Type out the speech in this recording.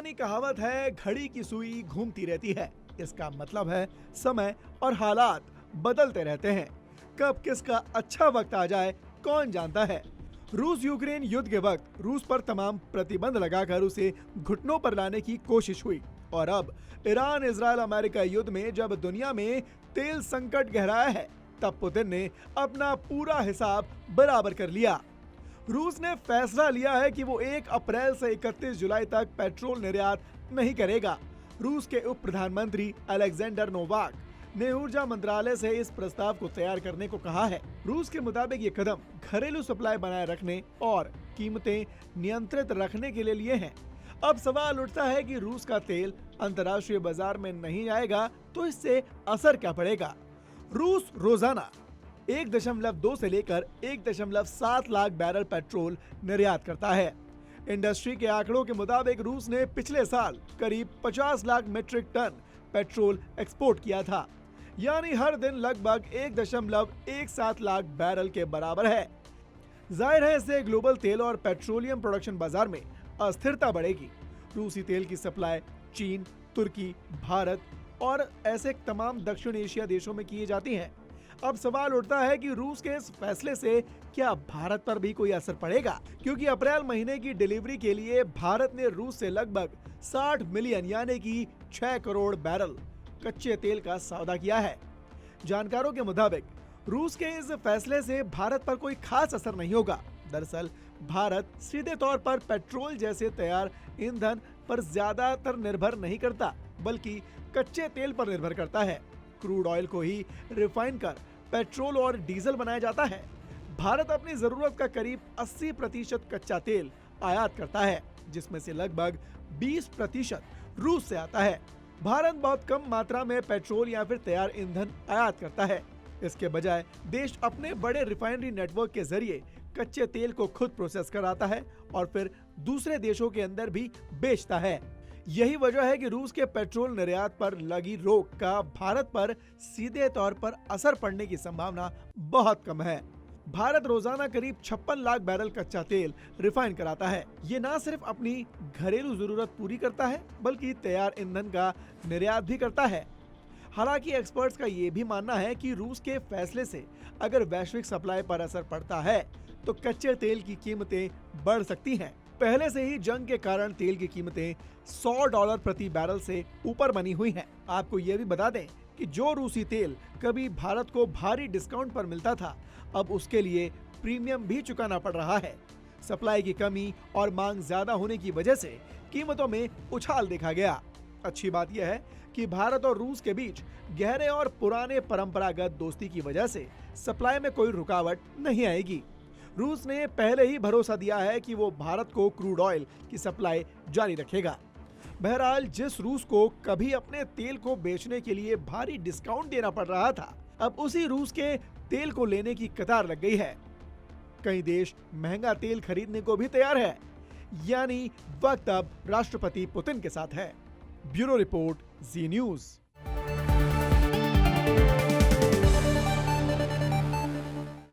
पुरानी कहावत है, घड़ी की सुई घूमती रहती है। इसका मतलब है समय और हालात बदलते रहते हैं। कब किसका अच्छा वक्त आ जाए कौन जानता है। रूस यूक्रेन युद्ध के वक्त रूस पर तमाम प्रतिबंध लगाकर उसे घुटनों पर लाने की कोशिश हुई और अब ईरान इजराइल अमेरिका युद्ध में जब दुनिया में तेल संकट गहराया है, तब पुतिन ने अपना पूरा हिसाब बराबर कर लिया। रूस ने फैसला लिया है कि वो 1 अप्रैल से 31 जुलाई तक पेट्रोल निर्यात नहीं करेगा। रूस के उप प्रधानमंत्री अलेक्जेंडर नोवाक ने ऊर्जा मंत्रालय से इस प्रस्ताव को तैयार करने को कहा है। रूस के मुताबिक ये कदम घरेलू सप्लाई बनाए रखने और कीमतें नियंत्रित रखने के लिए हैं। अब सवाल उठता है कि रूस का तेल अंतर्राष्ट्रीय बाजार में नहीं आएगा तो इससे असर क्या पड़ेगा। रूस रोजाना 1.2 से लेकर 1.7 लाख बैरल पेट्रोल निर्यात करता है। इंडस्ट्री के आंकड़ों के मुताबिक रूस ने पिछले साल करीब 50 lakh metric ton petrol export किया था, यानी हर दिन लगभग 1.17 लाख बैरल के बराबर है। जाहिर है इससे ग्लोबल तेल और पेट्रोलियम प्रोडक्शन बाजार में अस्थिरता बढ़ेगी। रूसी तेल की सप्लाई चीन, तुर्की, भारत और ऐसे तमाम दक्षिण एशिया देशों में की जाती है। अब सवाल उठता है कि रूस के इस फैसले से क्या भारत पर भी कोई असर पड़ेगा, क्योंकि अप्रैल महीने की डिलीवरी के लिए भारत ने रूस से लगभग 60 मिलियन यानी कि 6 करोड़ बैरल कच्चे तेल का सौदा किया है। जानकारों के मुताबिक रूस के इस फैसले से भारत पर कोई खास असर नहीं होगा। दरअसल भारत सीधे तौर पर पेट्रोल जैसे तैयार ईंधन पर ज्यादातर निर्भर नहीं करता, बल्कि कच्चे तेल पर निर्भर करता है। क्रूड ऑयल को ही रिफाइन कर पेट्रोल और डीजल बनाया जाता है। भारत अपनी जरूरत का करीब 80% कच्चा तेल आयात करता है, जिसमें से लगभग 20% रूस से आता है। भारत बहुत कम मात्रा में पेट्रोल या फिर तैयार ईंधन आयात करता है। इसके बजाय देश अपने बड़े रिफाइनरी नेटवर्क के जरिए कच्चे तेल को खुद प्रोसेस कराता है और फिर दूसरे देशों के अंदर भी बेचता है। यही वजह है कि रूस के पेट्रोल निर्यात पर लगी रोक का भारत पर सीधे तौर पर असर पड़ने की संभावना बहुत कम है। भारत रोजाना करीब 56 लाख बैरल कच्चा तेल रिफाइन कराता है। ये न सिर्फ अपनी घरेलू जरूरत पूरी करता है, बल्कि तैयार ईंधन का निर्यात भी करता है। हालांकि एक्सपर्ट्स का ये भी मानना है कि रूस के फैसले से अगर वैश्विक सप्लाई पर असर पड़ता है तो कच्चे तेल की कीमतें बढ़ सकती हैं। पहले से ही जंग के कारण तेल की कीमतें $100 प्रति बैरल से ऊपर बनी हुई हैं। आपको ये भी बता दें कि जो रूसी तेल कभी भारत को भारी डिस्काउंट पर मिलता था, अब उसके लिए प्रीमियम भी चुकाना पड़ रहा है। सप्लाई की कमी और मांग ज्यादा होने की वजह से कीमतों में उछाल देखा गया। अच्छी बात यह है कि भारत और रूस के बीच गहरे और पुराने परंपरागत दोस्ती की वजह से सप्लाई में कोई रुकावट नहीं आएगी। रूस ने पहले ही भरोसा दिया है कि वो भारत को क्रूड ऑयल की सप्लाई जारी रखेगा। बहरहाल जिस रूस को कभी अपने तेल को बेचने के लिए भारी डिस्काउंट देना पड़ रहा था, अब उसी रूस के तेल को लेने की कतार लग गई है। कई देश महंगा तेल खरीदने को भी तैयार है, यानी वक्त अब राष्ट्रपति पुतिन के साथ है। ब्यूरो रिपोर्ट, जी न्यूज।